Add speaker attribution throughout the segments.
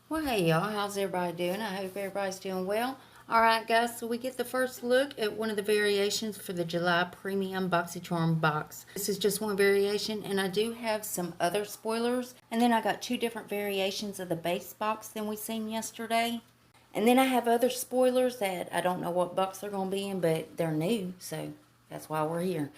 Speaker 1: Well, hey y'all, how's everybody doing? I hope everybody's doing well. Alright guys, so we get the first look at one of the variations for the July Premium BoxyCharm box. This is just one variation, and I do have some other spoilers. And then I got two different variations of the base box than we seen yesterday. And then I have other spoilers that I don't know what box they're going to be in, but they're new, so that's why we're here.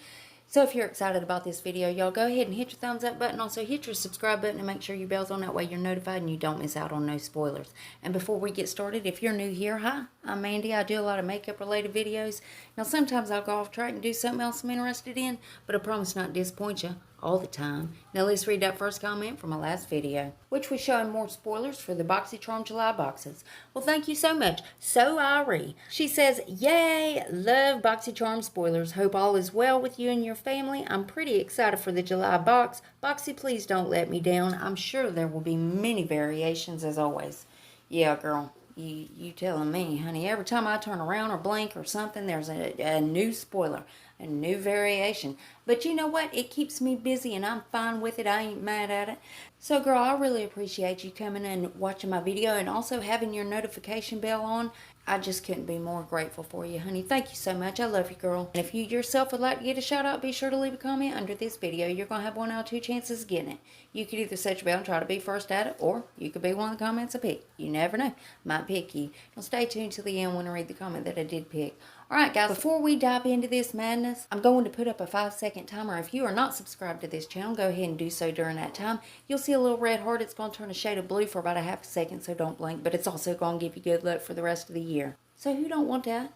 Speaker 1: So if you're excited about this video, y'all go ahead and hit your thumbs up button. Also hit your subscribe button and make sure your bell's on. That way you're notified and you don't miss out on no spoilers. And before we get started, if you're new here, hi, I'm Mandy. I do a lot of makeup related videos. Now sometimes I'll go off track and do something else I'm interested in, but I promise not to disappoint you all the time. Now let's read that first comment from my last video, which was showing more spoilers for the BoxyCharm July boxes. Well, thank you so much. So Ari, she says, yay, love BoxyCharm spoilers. Hope all is well with you and your family. I'm pretty excited for the July box. Boxy, please don't let me down. I'm sure there will be many variations as always. Yeah, girl. You telling me, honey. Every time I turn around or blink or something, there's a new spoiler, a new variation. But you know what? It keeps me busy and I'm fine with it. I ain't mad at it. So, girl, I really appreciate you coming and watching my video and also having your notification bell on. I just couldn't be more grateful for you, honey. Thank you so much. I love you, girl. And if you yourself would like to get a shout out, be sure to leave a comment under this video. You're going to have 1 out of 2 chances of getting it. You could either set your bell and try to be first at it, or you could be one of the comments I pick. You never know. Might pick you. Now stay tuned till the end when I read the comment that I did pick. Alright guys, before we dive into this madness, I'm going to put up a 5-second timer. If you are not subscribed to this channel, go ahead and do so during that time. You'll see a little red heart. It's going to turn a shade of blue for about a half a second, so don't blink. But it's also going to give you good luck for the rest of the year. So who don't want that?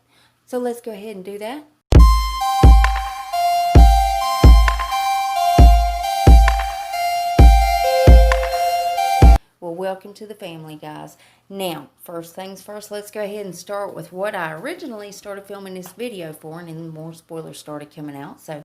Speaker 1: So let's go ahead and do that. Well, welcome to the family, guys. Now, first things first, let's go ahead and start with what I originally started filming this video for, and then more spoilers started coming out. So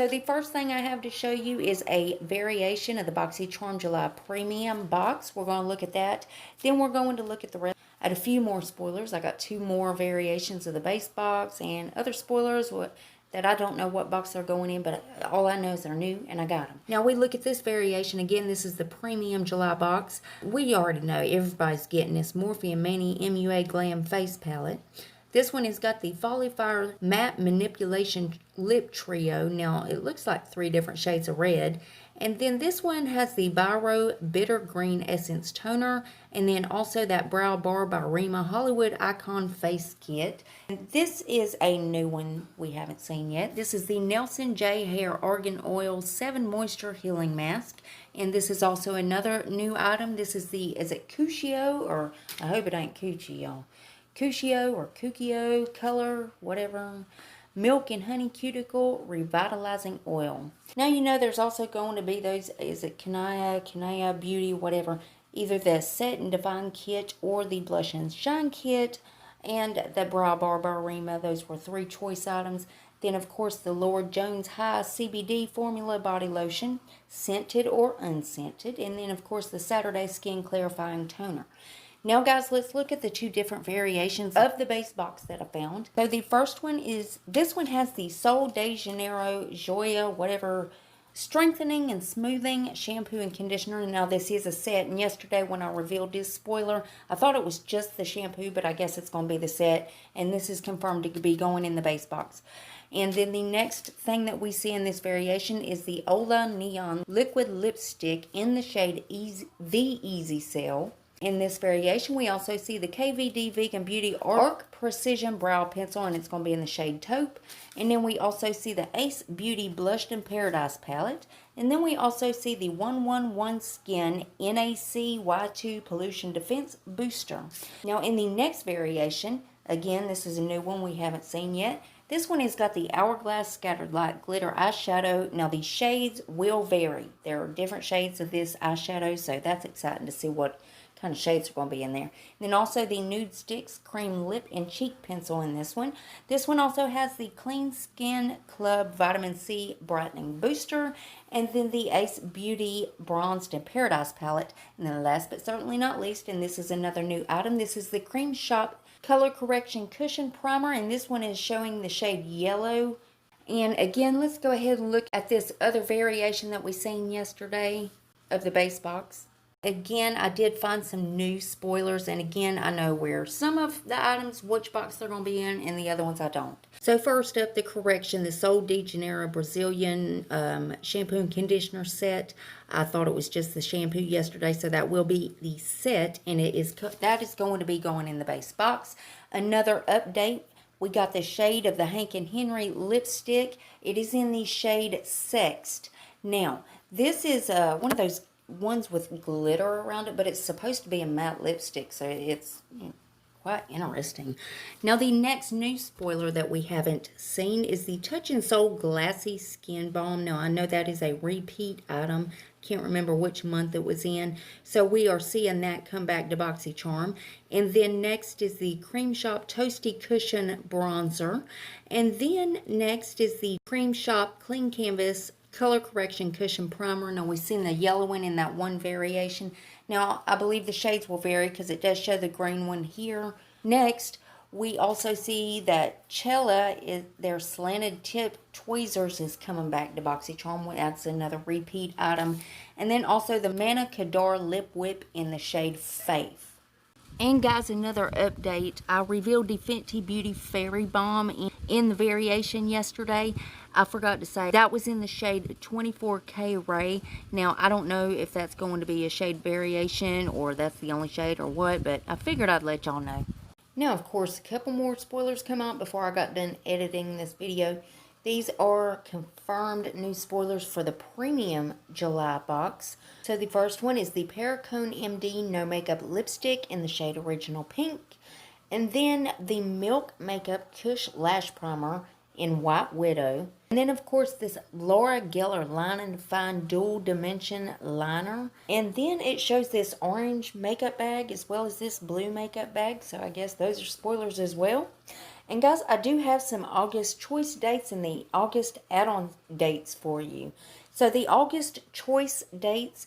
Speaker 1: the first thing I have to show you is a variation of the BoxyCharm July Premium box. We're going to look at that. Then we're going to look at the rest. I had a few more spoilers. I got 2 more variations of the base box and other spoilers that I don't know what box they're going in, but all I know is they're new and I got them. Now we look at this variation again. This is the Premium July box. We already know everybody's getting this Morphe Mani MUA Glam Face Palette. This one has got the Folly Fire Matte Manipulation Lip Trio. Now it looks like 3 different shades of red. And then this one has the Biro Bitter Green Essence Toner. And then also that Brow Bar by Rima Hollywood Icon Face Kit. And this is a new one we haven't seen yet. This is the Nelson J Hair Argan Oil 7 Moisture Healing Mask. And this is also another new item. This is the, is it Cuscio? Or I hope it ain't Coochie, y'all. Cuscio or Kukio color, whatever. Milk and Honey Cuticle Revitalizing Oil. Now you know there's also going to be those, is it Kanaya Beauty, whatever. Either the Set and Divine Kit or the Blush and Shine Kit and the Brow Bar by Rima. Those were 3 choice items. Then of course the Lord Jones High CBD Formula Body Lotion, scented or unscented. And then of course the Saturday Skin Clarifying Toner. Now guys, let's look at the 2 different variations of the base box that I found. So the first one is, this one has the Sol de Janeiro Joya, whatever, strengthening and smoothing shampoo and conditioner. Now this is a set, and yesterday when I revealed this spoiler, I thought it was just the shampoo, but I guess it's going to be the set, and this is confirmed to be going in the base box. And then the next thing that we see in this variation is the Ola Neon Liquid Lipstick in the shade The Easy Cell. In this variation, we also see the KVD Vegan Beauty Arc Precision Brow Pencil, and it's going to be in the shade Taupe. And then we also see the Ace Beauty Blushed in Paradise Palette. And then we also see the 111 Skin NAC Y2 Pollution Defense Booster. Now, in the next variation, again, this is a new one we haven't seen yet. This one has got the Hourglass Scattered Light Glitter Eyeshadow. Now, the shades will vary. There are different shades of this eyeshadow, so that's exciting to see what kind of shades are going to be in there. And then also the Nude Sticks Cream Lip and Cheek Pencil in this one. This one also has the Clean Skin Club Vitamin C Brightening Booster. And then the Ace Beauty Bronzed in Paradise Palette. And then last but certainly not least, and this is another new item, this is the Cream Shop Color Correction Cushion Primer. And this one is showing the shade Yellow. And again, let's go ahead and look at this other variation that we seen yesterday of the base box. Again, I did find some new spoilers, and again, I know where some of the items, which box they're going to be in, and the other ones I don't. So first up, the correction, the Sol de Janeiro Brazilian shampoo and conditioner set. I thought it was just the shampoo yesterday, so that will be the set, and that is going to be going in the base box. Another update, we got the shade of the Hank and Henry lipstick. It is in the shade Sext. Now, this is one of those ones with glitter around it, but it's supposed to be a matte lipstick, so it's quite interesting. Now, the next new spoiler that we haven't seen is the Touch and Soul Glassy Skin Balm. Now, I know that is a repeat item. Can't remember which month it was in. So we are seeing that come back to BoxyCharm. And then next is the Cream Shop Toasty Cushion Bronzer. And then next is the Cream Shop Clean Canvas Color Correction Cushion Primer. Now, we've seen the yellow one in that one variation. Now, I believe the shades will vary because it does show the green one here. Next, we also see that Cella, their slanted tip tweezers, is coming back to BoxyCharm. That's another repeat item. And then also the Manna Kadar Lip Whip in the shade Faith. And guys, another update. I revealed the Fenty Beauty Fairy Balm in the variation yesterday. I forgot to say that was in the shade 24K Ray. Now, I don't know if that's going to be a shade variation or that's the only shade or what, but I figured I'd let y'all know. Now, of course, a couple more spoilers come out before I got done editing this video. These are confirmed new spoilers for the premium July box. So the first one is the Paracone MD No Makeup Lipstick in the shade Original Pink. And then the Milk Makeup Kush Lash Primer in White Widow. And then, of course, this Laura Geller Line and Define Dual Dimension Liner. And then it shows this orange makeup bag as well as this blue makeup bag. So I guess those are spoilers as well. And guys, I do have some August choice dates and the August add-on dates for you. So the August choice dates,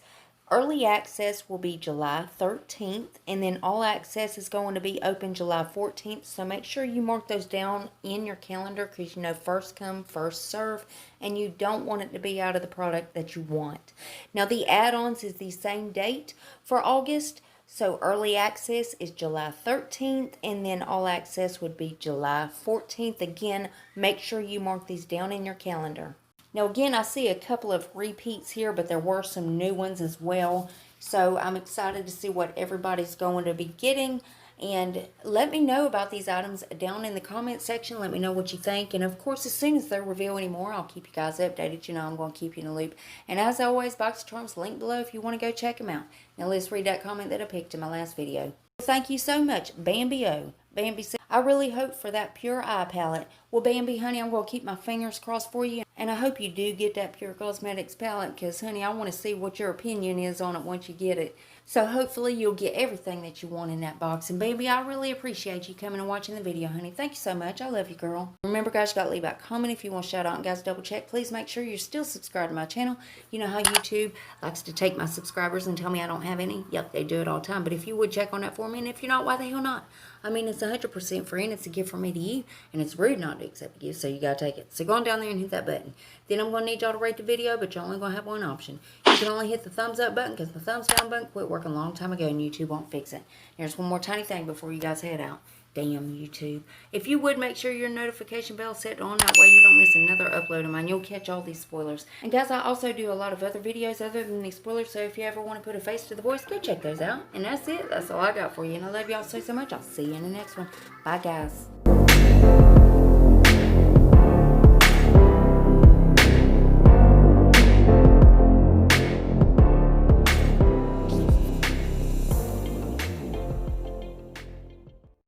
Speaker 1: early access will be July 13th. And then all access is going to be open July 14th. So make sure you mark those down in your calendar because you know first come, first serve. And you don't want it to be out of the product that you want. Now the add-ons is the same date for August. So early access is July 13th, and then all access would be July 14th. Again, make sure you mark these down in your calendar. Now again, I see a couple of repeats here, but there were some new ones as well. So I'm excited to see what everybody's going to be getting. And let me know about these items down in the comment section. Let me know what you think. And of course, as soon as they reveal any more, I'll keep you guys updated. You know, I'm going to keep you in the loop. And as always, BoxyCharm's linked below if you want to go check them out. Now let's read that comment that I picked in my last video. Thank you so much, Bambi O. Bambi said, I really hope for that Pure Eye palette. Well, Bambi, honey, I'm going to keep my fingers crossed for you. And I hope you do get that Pure Cosmetics palette because, honey, I want to see what your opinion is on it once you get it. So hopefully you'll get everything that you want in that box. And baby, I really appreciate you coming and watching the video, honey. Thank you so much. I love you, girl. Remember, guys, you got to leave a comment if you want to shout out. And guys, double check. Please make sure you're still subscribed to my channel. You know how YouTube likes to take my subscribers and tell me I don't have any? Yep, they do it all the time. But if you would check on that for me, and if you're not, why the hell not? I mean, it's 100% free, and it's a gift from me to you. And it's rude not to accept a gift, so you got to take it. So go on down there and hit that button. Then I'm going to need y'all to rate the video, but you're only going to have one option. You can only hit the thumbs up button because the thumbs down button quit working a long time ago and YouTube won't fix it. There's one more tiny thing before you guys head out. Damn YouTube. If you would make sure your notification bell set on, that way you don't miss another upload of mine. You'll catch all these spoilers. And guys, I also do a lot of other videos other than these spoilers, so if you ever want to put a face to the voice, go check those out. And that's it. That's all I got for you. And I love y'all so much. I'll see you in the next one. Bye, guys.